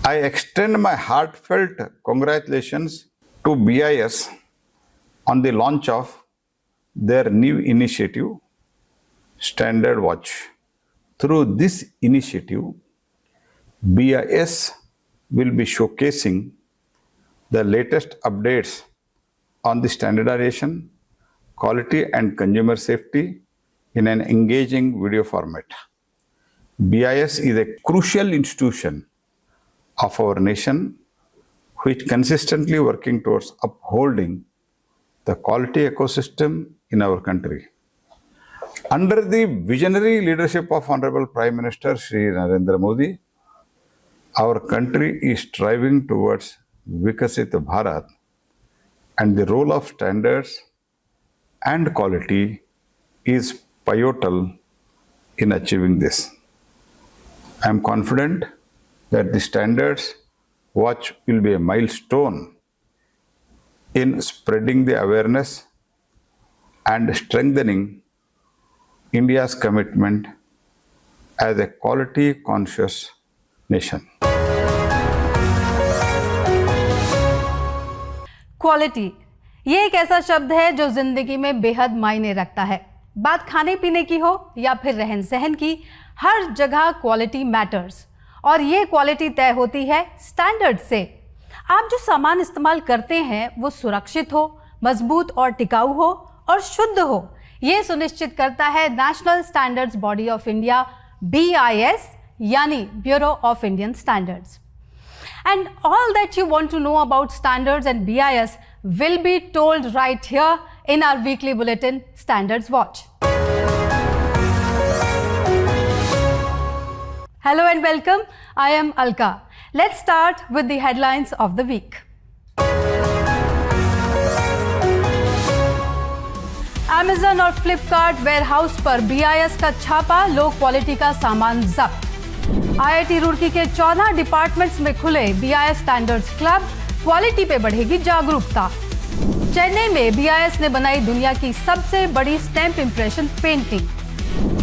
I extend my heartfelt congratulations to BIS on the launch of their new initiative, Standard Watch. Through this initiative, BIS will be showcasing the latest updates on the standardization, quality and consumer safety in an engaging video format. BIS is a crucial institution of our nation which consistently working towards upholding the quality ecosystem in our country. Under the visionary leadership of Honorable Prime Minister Shri Narendra Modi, our country is striving towards Vikasit Bharat, and the role of standards and quality is pivotal in achieving this. I am confident that the Standards Watch will be a milestone in spreading the awareness and strengthening India's commitment as a quality conscious nation. Quality ये एक ऐसा शब्द है जो जिंदगी में बेहद मायने रखता है। बात खाने पीने की हो या फिर रहन सहन की, हर जगह क्वालिटी मैटर्स, और ये क्वालिटी तय होती है स्टैंडर्ड से। आप जो सामान इस्तेमाल करते हैं वो सुरक्षित हो, मजबूत और टिकाऊ हो और शुद्ध हो, ये सुनिश्चित करता है national standards body of India BIS, यानी bureau of Indian standards. And all that you want to know about standards and BIS will be told right here in our weekly bulletin, Standards Watch. Hello and welcome. I am Alka. Let's start with the headlines of the week. Amazon और Flipkart warehouse पर BIS का छापा, low quality का सामान जब्त। IIT Roorkee के 14 departments में खुले BIS स्टैंडर्ड्स क्लब, क्वालिटी पे बढ़ेगी जागरूकता। चेन्नई में BIS ने बनाई दुनिया की सबसे बड़ी स्टैंप इंप्रेशन पेंटिंग।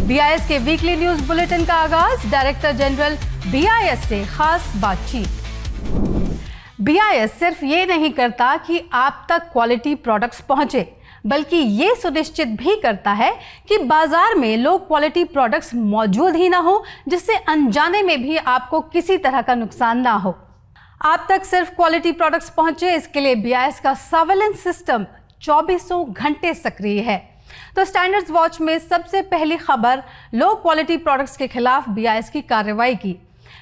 BIS के वीकली न्यूज बुलेटिन का आगाज, डायरेक्टर जनरल BIS से खास बातचीत। BIS सिर्फ ये नहीं करता कि आप तक क्वालिटी प्रोडक्ट्स पहुंचे, बल्कि ये सुनिश्चित भी करता है कि बाजार में लो क्वालिटी प्रोडक्ट्स मौजूद ही ना हो, जिससे अनजाने में भी आपको किसी तरह का नुकसान ना हो। आप तक सिर्फ क्वालिटी प्रोडक्ट्स पहुंचे, इसके लिए BIS का सर्वेलेंस सिस्टम 24 घंटे सक्रिय है। तो स्टैंडर्ड्स वॉच में सबसे पहली खबर, लो क्वालिटी प्रोडक्ट्स के खिलाफ BIS की कार्रवाई की।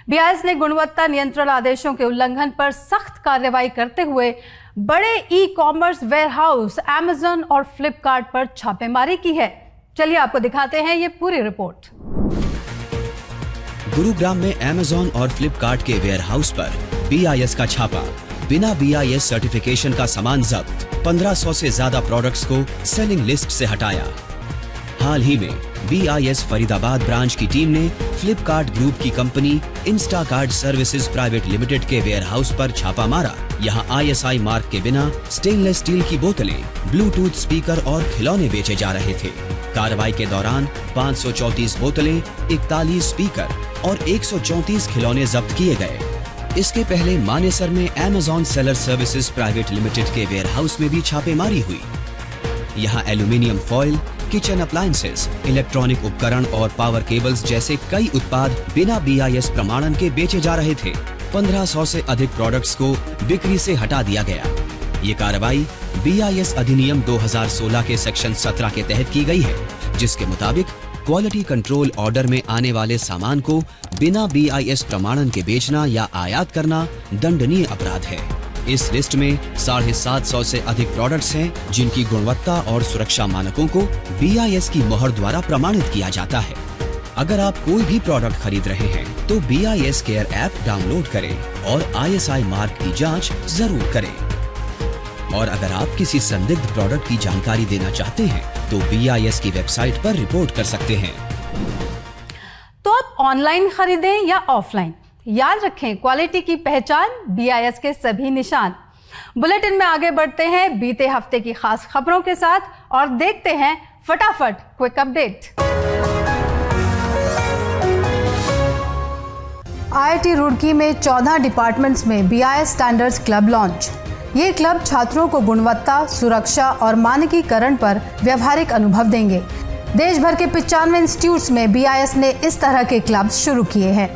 BIS ने गुणवत्ता नियंत्रण आदेशों के उल्लंघन पर सख्त कार्रवाई करते हुए बड़े ई-कॉमर्स वेयरहाउस Amazon और Flipkart पर छापेमारी की है। चलिए आपको दिखाते हैं ये पूरी रिपोर्ट। गुरुग्राम में Amazon और Flipkart के वेयरहाउस पर BIS का छापा, बिना BIS सर्टिफिकेशन का सामान जब्त, 1500 से ज्यादा प्रोडक्ट्स को सेलिंग लिस्ट से हटाया। हाल ही में BIS फरीदाबाद ब्रांच की टीम ने फ्लिपकार्ट ग्रुप की company Instakart services private limited के वेयरहाउस पर छापा मारा। यहां ISI मार्क के बिना स्टेनलेस स्टील की बोतलें, ब्लूटूथ स्पीकर और खिलौने बेचे जा रहे थे। कार्रवाई के दौरान 534 बोतलें, 41 स्पीकर और 134 खिलौने जब्त किए गए। इसके पहले मानेसर में Amazon seller services private limited के वेयरहाउस में भी छापेमारी हुई। यहाँ aluminium foil, kitchen appliances, electronic उपकरण और पावर केबल्स जैसे कई उत्पाद बिना BIS प्रमाणन के बेचे जा रहे थे। 1500 से अधिक प्रोडक्ट्स को बिक्री से हटा दिया गया। ये कार्रवाई BIS अधिनियम 2016 के सेक्शन 17 के तहत की गई है, जिसके मुताबिक क्वालिटी कंट्रोल ऑर्डर में आने वाले सामान को बिना BIS प्रमाणन के बेचना या आयात करना दंडनीय अपराध है। इस लिस्ट में 750 से अधिक प्रोडक्ट्स हैं जिनकी गुणवत्ता और सुरक्षा मानकों को BIS की मोहर द्वारा प्रमाणित किया जाता है। अगर आप कोई भी प्रोडक्ट खरीद रहे हैं तो BIS केयर ऐप डाउनलोड करें और ISI मार्क की जांच जरूर करें। और अगर आप किसी संदिग्ध प्रोडक्ट की जानकारी देना चाहते हैं तो BIS की वेबसाइट पर रिपोर्ट कर सकते हैं। तो आप ऑनलाइन खरीदें या ऑफलाइन, याद रखें क्वालिटी की पहचान BIS के सभी निशान। बुलेटिन में आगे बढ़ते हैं बीते हफ्ते की खास खबरों के साथ और देखते हैं फटाफट क्विक अपडेट। आईआईटी रुड़की में 14 डिपार्टमेंट्स में BIS स्टैंडर्ड्स क्लब लॉन्च। ये क्लब छात्रों को गुणवत्ता, सुरक्षा और मानकीकरण पर व्यवहारिक अनुभव देंगे। देश भर के 95 इंस्टीट्यूट्स में BIS ने इस तरह के क्लब्स शुरू किए हैं।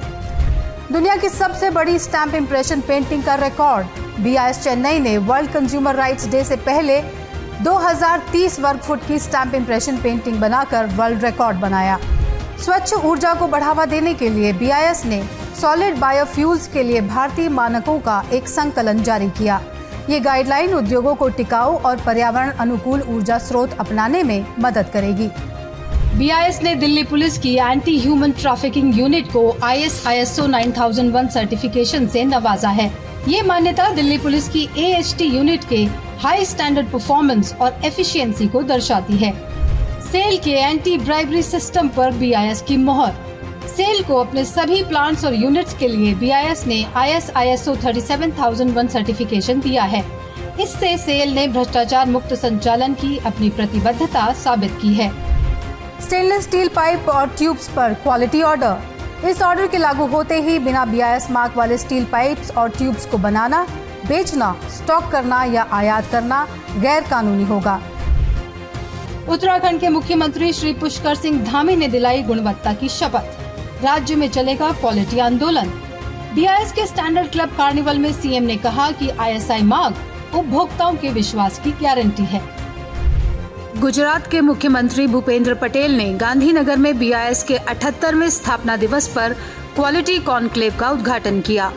दुनिया की सबसे बड़ी स्टैम्प इम्प्रेशन पेंटिंग का रिकॉर्ड BIS चेन्नई ने वर्ल्ड कंज्यूमर राइट्स डे से पहले 2030 वर्ग फुट की स्टैम्प इम्प्रेशन पेंटिंग बनाकर वर्ल्ड रिकॉर्ड बनाया। स्वच्छ ऊर्जा को बढ़ावा देने के लिए BIS ने सॉलिड बायोफ्यूल्स के लिए भारतीय मानकों का एक संकलन जारी किया। ये गाइडलाइन उद्योगों को टिकाऊ और पर्यावरण अनुकूल ऊर्जा स्रोत अपनाने में मदद करेगी। BIS ने दिल्ली पुलिस की एंटी ह्यूमन ट्रैफिकिंग यूनिट को ISO 9001 सर्टिफिकेशन से नवाजा है। ये मान्यता दिल्ली पुलिस की AHT यूनिट के हाई स्टैंडर्ड परफॉर्मेंस और एफिशिएंसी को दर्शाती है। सेल के एंटी ब्राइबरी सिस्टम पर BIS की मोहर। सेल को अपने सभी प्लांट्स और यूनिट्स के लिए BIS ने ISO 37001 सर्टिफिकेशन दिया है। इससे सेल ने भ्रष्टाचार मुक्त संचालन की अपनी प्रतिबद्धता साबित की है। स्टेनलेस स्टील पाइप और ट्यूब्स पर क्वालिटी ऑर्डर। इस ऑर्डर के लागू होते ही बिना BIS मार्क वाले स्टील पाइप्स और ट्यूब्स को बनाना, बेचना, स्टॉक करना या आयात करना गैर कानूनी होगा। उत्तराखंड के मुख्यमंत्री श्री पुष्कर सिंह धामी ने दिलाई गुणवत्ता की शपथ। राज्य में चलेगा क्वालिटी आंदोलन। BIS के स्टैंडर्ड क्लब कार्निवल में CM ने कहा कि ISI मार्क उपभोक्ताओं के विश्वास की गारंटी है। गुजरात के मुख्यमंत्री भूपेंद्र पटेल ने गांधीनगर में BIS के 78वें स्थापना दिवस पर क्वालिटी कॉन्क्लेव का उद्घाटन किया।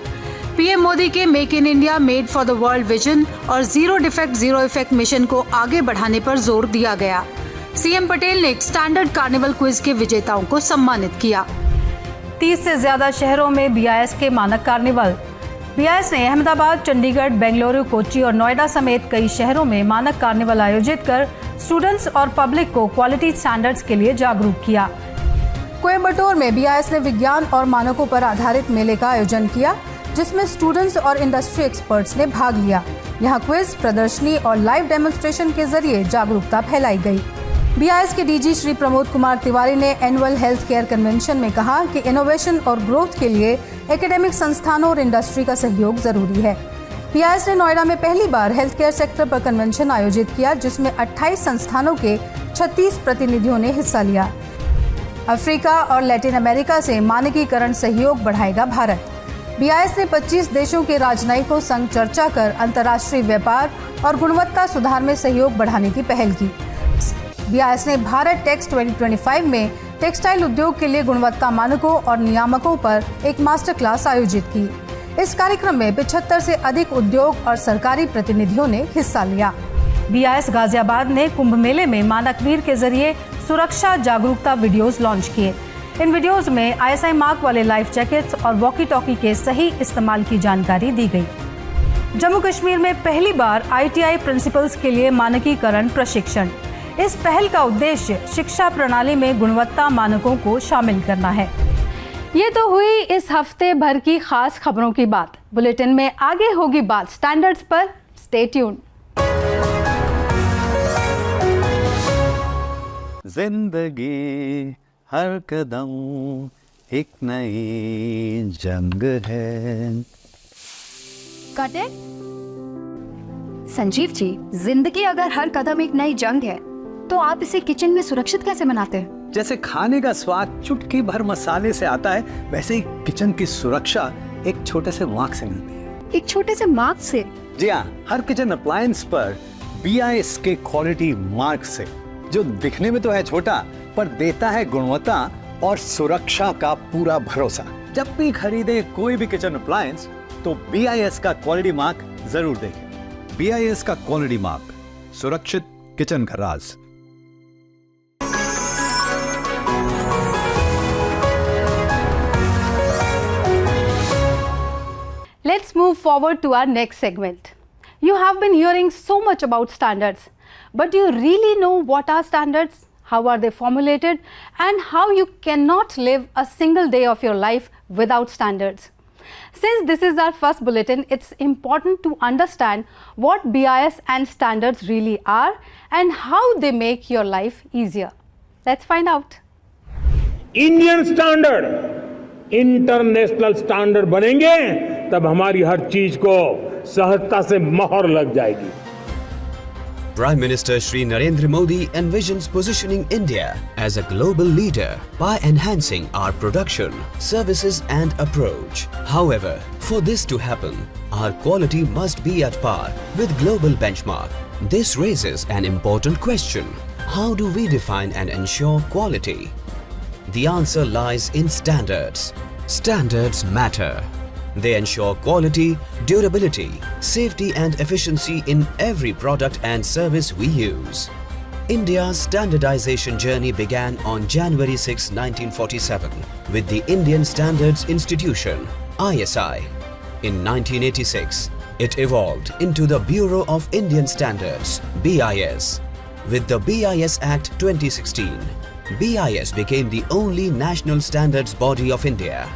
PM मोदी के make in India made for the world vision और zero defect zero effect mission को आगे बढ़ाने पर जोर दिया गया। CM पटेल ने स्टैंडर्ड कार्निवल क्विज के विजेताओं को सम्मानित किया। 30 से ज्यादा शहरों में BIS के मानक कार्निवल। BIS ने अहमदाबाद, चंडीगढ़, बेंगलुरु, कोच्चि और नोएडा समेत कई शहरों में मानक कार्निवल आयोजित कर स्टूडेंट्स और पब्लिक को क्वालिटी स्टैंडर्ड्स के लिए जागरूक किया। कोयम्बटूर में BIS ने विज्ञान और मानकों पर आधारित मेले का आयोजन किया, जिसमें स्टूडेंट्स और इंडस्ट्री एक्सपर्ट्स ने भाग लिया। यहाँ क्विज, प्रदर्शनी और लाइव डेमोन्स्ट्रेशन के जरिए जागरूकता फैलाई गई। BIS के DG श्री प्रमोद कुमार तिवारी ने एनुअल हेल्थ केयर कन्वेंशन में कहा कि इनोवेशन और ग्रोथ के लिए एकेडमिक संस्थानों और इंडस्ट्री का सहयोग जरूरी है। BIS ने नोएडा में पहली बार हेल्थ केयर सेक्टर पर कन्वेंशन आयोजित किया, जिसमें 28 संस्थानों के 36 प्रतिनिधियों ने हिस्सा लिया। अफ्रीका और लैटिन अमेरिका से मानकीकरण सहयोग बढ़ाएगा भारत। BIS ने 25 देशों के राजनयिकों संग चर्चा कर अंतर्राष्ट्रीय व्यापार और गुणवत्ता सुधार में सहयोग बढ़ाने की पहल की। BIS ने भारत टेक्स 2025 में टेक्सटाइल उद्योग के लिए गुणवत्ता मानकों और नियामकों पर एक मास्टर क्लास आयोजित की। इस कार्यक्रम में 75 से अधिक उद्योग और सरकारी प्रतिनिधियों ने हिस्सा लिया। BIS गाजियाबाद ने कुंभ मेले में मानकवीर के जरिए सुरक्षा जागरूकता वीडियोस लॉन्च किए। इन वीडियोस में ISI मार्क वाले लाइफ जैकेट्स और वॉकी टॉकी के सही इस्तेमाल की जानकारी दी गई। जम्मू कश्मीर में पहली बार ITI प्रिंसिपल्स के लिए मानकीकरण प्रशिक्षण। इस पहल का उद्देश्य शिक्षा प्रणाली में गुणवत्ता मानकों को शामिल करना है। ये तो हुई इस हफ्ते भर की खास खबरों की बात। बुलेटिन में आगे होगी बात स्टैंडर्ड्स पर। Stay tuned. जिंदगी हर कदम एक नई जंग है। कटे संजीव जी, जिंदगी अगर हर कदम एक नई जंग है तो आप इसे किचन में सुरक्षित कैसे बनाते हैं? जैसे खाने का स्वाद चुटकी भर मसाले से आता है, वैसे ही किचन की सुरक्षा एक छोटे से मार्क से मिलती है। एक छोटे से मार्क से? जी हाँ, हर किचन अप्लायंस पर BIS के क्वालिटी मार्क से, जो दिखने में तो है छोटा पर देता है गुणवत्ता और सुरक्षा का पूरा भरोसा। जब भी खरीदे कोई भी किचन अप्लायंस तो BIS का क्वालिटी मार्क जरूर देखें। BIS का क्वालिटी मार्क, सुरक्षित किचन का राज। Let's move forward to our next segment. You have been hearing so much about standards, but do you really know what are standards? How are they formulated? And how you cannot live a single day of your life without standards? Since this is our first bulletin, it's important to understand what BIS and standards really are and how they make your life easier. Let's find out. Indian standard international standard बनेंगे तब हमारी हर चीज को सहजता से मोहर लग जाएगी। Prime Minister Shri Narendra Modi envisions positioning India as a global leader by enhancing our production, services and approach. However, for this to happen, our quality must be at par with global benchmark. This raises an important question. How do we define and ensure quality? The answer lies in standards. Standards matter. They ensure quality, durability, safety and efficiency in every product and service we use. India's standardization journey began on January 6, 1947 with the Indian Standards Institution, ISI. In 1986, it evolved into the Bureau of Indian Standards, BIS. With the BIS Act 2016, BIS became the only national standards body of India.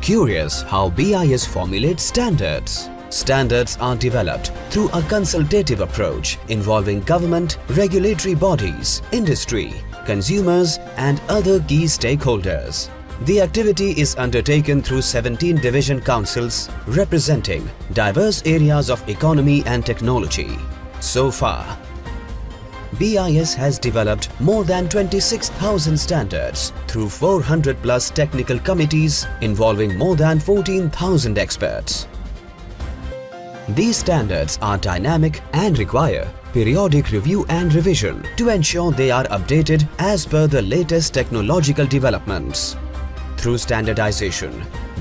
Curious how BIS formulates standards. Standards are developed through a consultative approach involving government, regulatory bodies, industry, consumers and other key stakeholders. The activity is undertaken through 17 division councils representing diverse areas of economy and technology. So far, BIS has developed more than 26,000 standards through 400 plus technical committees involving more than 14,000 experts. These standards are dynamic and require periodic review and revision to ensure they are updated as per the latest technological developments. Through standardization,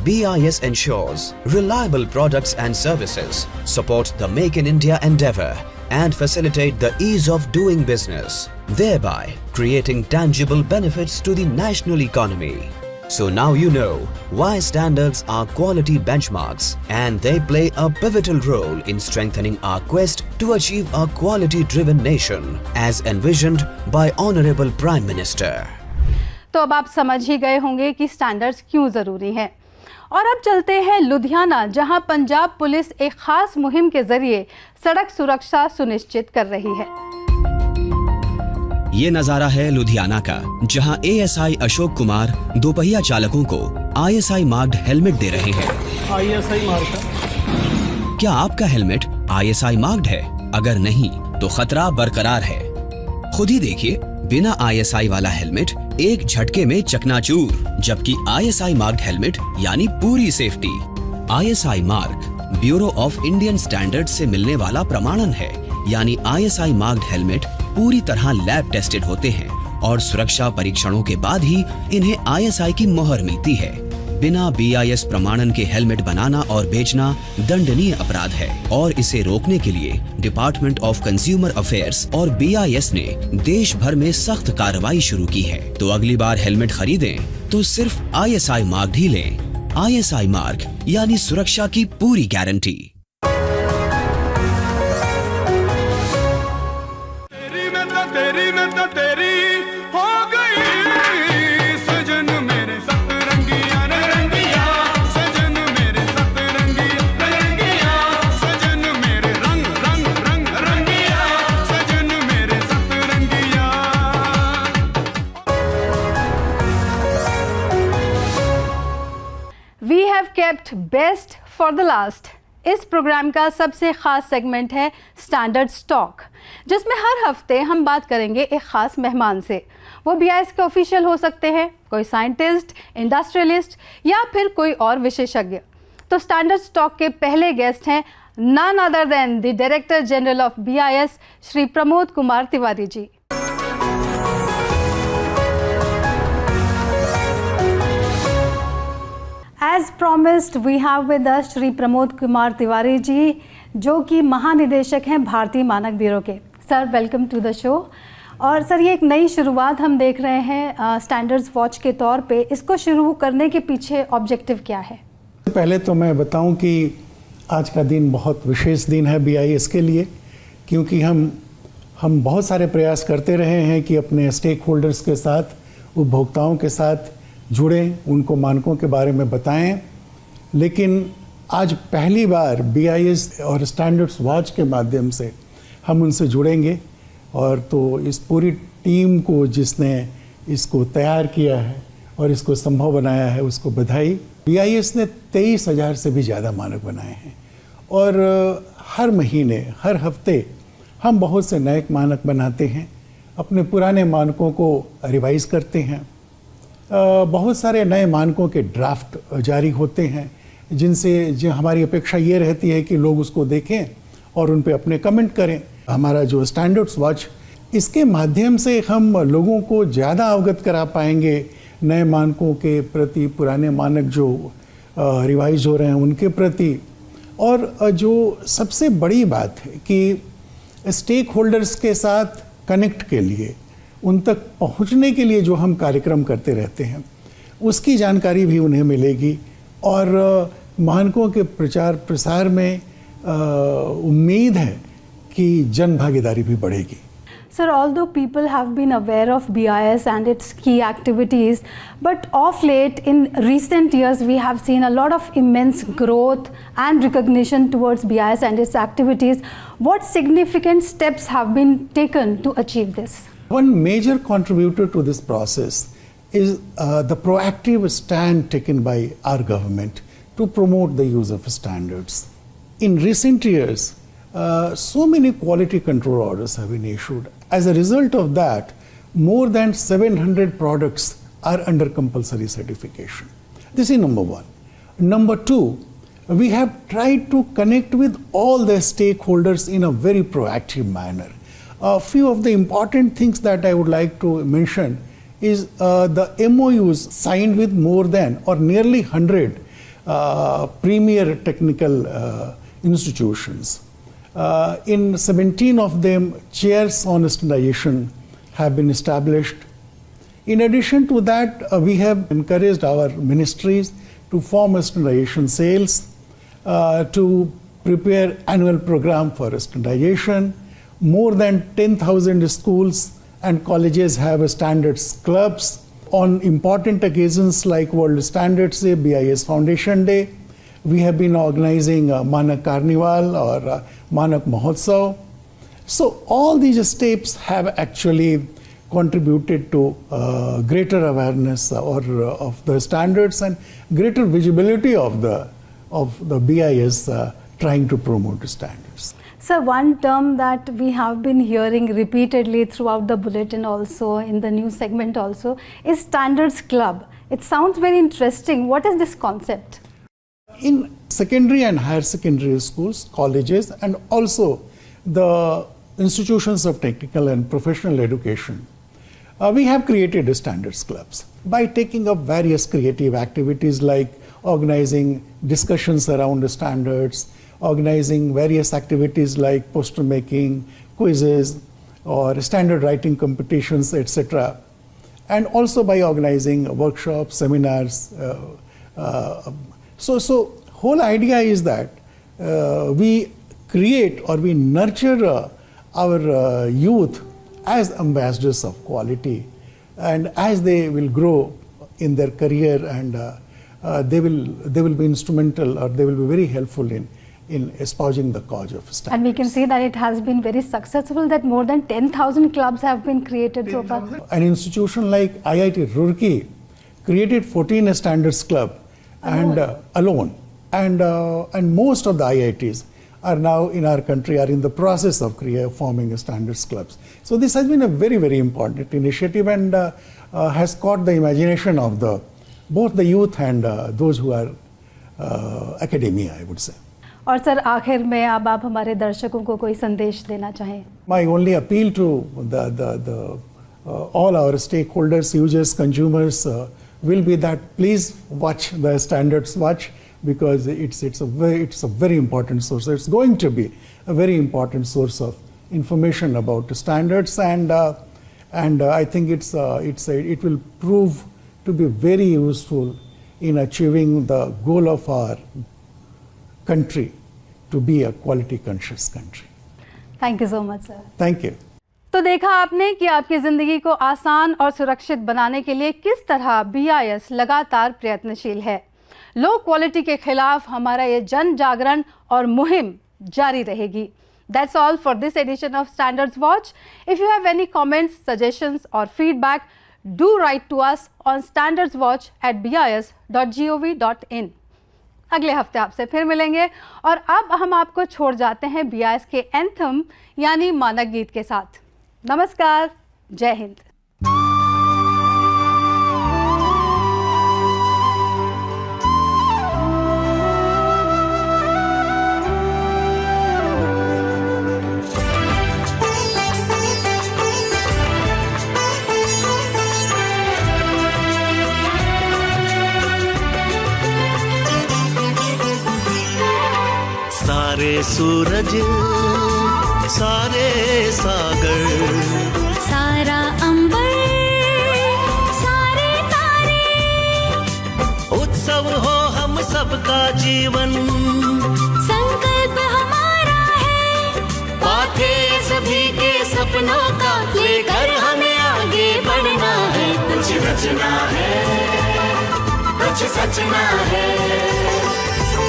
BIS ensures reliable products and services, support the Make in India endeavor and facilitate the ease of doing business, thereby creating tangible benefits to the national economy. So now you know why standards are quality benchmarks and they play a pivotal role in strengthening our quest to achieve a quality-driven nation as envisioned by Honorable Prime Minister. तो अब आप समझ ही गए होंगे कि standards क्यों ज़रूरी हैं। और अब चलते हैं लुधियाना, जहां पंजाब पुलिस एक खास मुहिम के जरिए सड़क सुरक्षा सुनिश्चित कर रही है। ये नजारा है लुधियाना का, जहां ASI अशोक कुमार दोपहिया चालकों को ISI मार्क्ड हेलमेट दे रहे हैं। ISI मार्क क्या आपका हेलमेट ISI मार्क्ड है? अगर नहीं तो खतरा बरकरार है। खुद ही देखिए, बिना ISI वाला हेलमेट एक झटके में चकनाचूर, जबकि ISI मार्क्ड हेलमेट यानी पूरी safety. ISI mark bureau of Indian standard से मिलने वाला प्रमाणन है, यानी ISI मार्क्ड हेलमेट पूरी तरह लैब टेस्टेड होते हैं और सुरक्षा परीक्षणों के बाद ही इन्हें ISI की मोहर मिलती है। बिना BIS प्रमाणन के हेलमेट बनाना और बेचना दंडनीय अपराध है और इसे रोकने के लिए डिपार्टमेंट ऑफ कंज्यूमर अफेयर्स और BIS ने देश भर में सख्त कार्रवाई शुरू की है। तो अगली बार हेलमेट खरीदें तो सिर्फ ISI मार्क ही लें। ISI मार्क यानी सुरक्षा की पूरी guarantee. We have kept best for the last. इस प्रोग्राम का सबसे खास सेगमेंट है स्टैंडर्ड स्टॉक, जिसमें हर हफ्ते हम बात करेंगे एक खास मेहमान से। वो BIS के ऑफिशियल हो सकते हैं, कोई साइंटिस्ट, इंडस्ट्रियलिस्ट या फिर कोई और विशेषज्ञ। तो स्टैंडर्ड स्टॉक के पहले गेस्ट हैं none other than the director general of BIS Shri Pramod Kumar Tiwari ji. As promised, we have with us Shri Pramod Kumar Tiwari ji, जो कि महानिदेशक हैं भारतीय मानक ब्यूरो के। Sir, welcome to the show. और सर, ये एक नई शुरुआत हम देख रहे हैं स्टैंडर्ड्स वॉच के तौर पे। इसको शुरू करने के पीछे ऑब्जेक्टिव क्या है? पहले तो मैं बताऊं कि आज का दिन बहुत विशेष दिन है BIS के लिए, क्योंकि हम बहुत सारे प्रयास करते रहे हैं कि अपने स्टेक होल्डर्स के साथ, उपभोक्ताओं के साथ जुड़ें, उनको मानकों के बारे में बताएं। लेकिन आज पहली बार BIS और स्टैंडर्ड्स वॉच के माध्यम से हम उनसे जुड़ेंगे। और तो इस पूरी टीम को जिसने इसको तैयार किया है, और इसको संभव बनाया है उसको बधाई। BIS ने 23,000 से भी ज़्यादा मानक बनाए हैं और हर महीने हर हफ्ते हम बहुत से नए मानक बनाते हैं, अपने पुराने मानकों को रिवाइज करते हैं। बहुत सारे नए मानकों के ड्राफ्ट जारी होते हैं जिनसे जो हमारी अपेक्षा ये रहती है कि लोग उसको देखें और उन पे अपने कमेंट करें। हमारा जो स्टैंडर्ड्स वॉच, इसके माध्यम से हम लोगों को ज़्यादा अवगत करा पाएंगे नए मानकों के प्रति, पुराने मानक जो रिवाइज हो रहे हैं उनके प्रति। और जो सबसे बड़ी बात है कि स्टेक होल्डर्स के साथ कनेक्ट के लिए, उन तक पहुंचने के लिए जो हम कार्यक्रम करते रहते हैं उसकी जानकारी भी उन्हें मिलेगी और मानकों के प्रचार प्रसार में उम्मीद है कि जन भागीदारी भी बढ़ेगी। Sir, although people have been aware of BIS and its key activities, but of late in recent years we have seen a lot of immense growth and recognition towards BIS and its activities. What significant steps have been taken to achieve this? One major contributor to this process is the proactive stand taken by our government to promote the use of standards. In recent years, so many quality control orders have been issued. As a result of that, more than 700 products are under compulsory certification. This is number one. Number two, we have tried to connect with all the stakeholders in a very proactive manner. A few of the important things that I would like to mention is the MOUs signed with more than or nearly 100 premier technical institutions. In 17 of them, chairs on standardization have been established. In addition to that, we have encouraged our ministries to form standardization cells, to prepare annual program for standardization. More than 10,000 schools and colleges have standards clubs. On important occasions like World Standards Day, BIS Foundation Day, we have been organizing Manak Carnival or Manak Mahotsav. So all these steps have actually contributed to greater awareness of the standards and greater visibility of the BIS trying to promote standards. Sir, one term that we have been hearing repeatedly throughout the bulletin also, in the news segment also, is Standards Club. It sounds very interesting. What is this concept? In secondary and higher secondary schools, colleges, and also the institutions of technical and professional education, we have created standards clubs by taking up various creative activities like organizing discussions around the standards, organizing various activities like poster making, quizzes, or standard writing competitions, etc. And also by organizing workshops, seminars. So whole idea is that we create or we nurture our youth as ambassadors of quality, and as they will grow in their career, and they will be instrumental, or they will be very helpful in espousing the cause of standards. And we can see that it has been very successful, that more than 10,000 clubs have been created so far. An institution like IIT Roorkee created 14 standards club alone, and most of the IITs are now in our country are in the process of forming standards clubs. So this has been a very, very important initiative, and has caught the imagination of both the youth and those who are academia, I would say. और sir, आखिर में अब आप हमारे दर्शकों को कोई संदेश देना चाहें? My only appeal to all our stakeholders, users, consumers will be that please watch the Standards Watch, because it's a very important source. It's going to be a very important source of information about the standards, and I think it will prove to be very useful in achieving the goal of our country to be a quality conscious country. Thank you so much, sir. Thank you. तो देखा आपने कि आपकी ज़िंदगी को आसान और सुरक्षित बनाने के लिए किस तरह BIS लगातार प्रयत्नशील है। लो क्वालिटी के खिलाफ हमारा ये जन जागरण और मुहिम जारी रहेगी। That's all for this edition of Standards Watch. If you have any comments, suggestions or feedback, Do write to us on standardswatch@bis.gov.in। अगले हफ्ते आपसे फिर मिलेंगे और अब हम आपको छोड़ जाते हैं BIS के एंथम यानी मानक गीत के साथ। नमस्कार, जय हिंद। सारे सूरज सारे सागर सारा अंबर सारे तारे, उत्सव हो हम सबका जीवन, संकल्प हमारा है पाथे सभी के सपनों का, लेकर हमें आगे बढ़ना है। कुछ रचना है कुछ सचना है,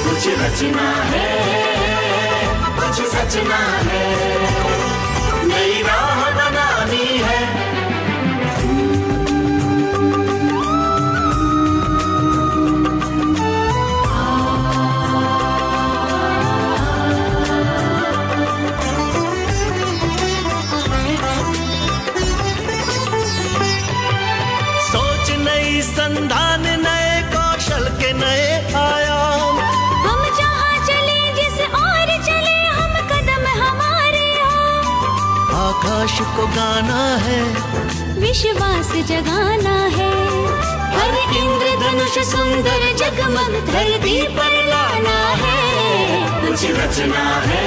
कुछ रचना है कुछ सचना है, नई राह बनानी है। सोच नई संधान, नए कौशल के नए आयाम, हम जहाँ चले जिस और चले हम कदम हमारे हो, आकाश को गाना है विश्वास जगाना है, हर इंद्रधनुष सुंदर जगमग धरती पर लाना है। कुछ रचना है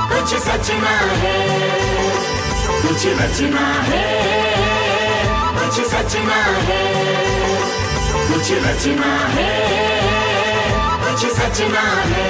कुछ सचना है, कुछ रचना है कुछ सचना है, कुछ रचना है कुछ सचना है।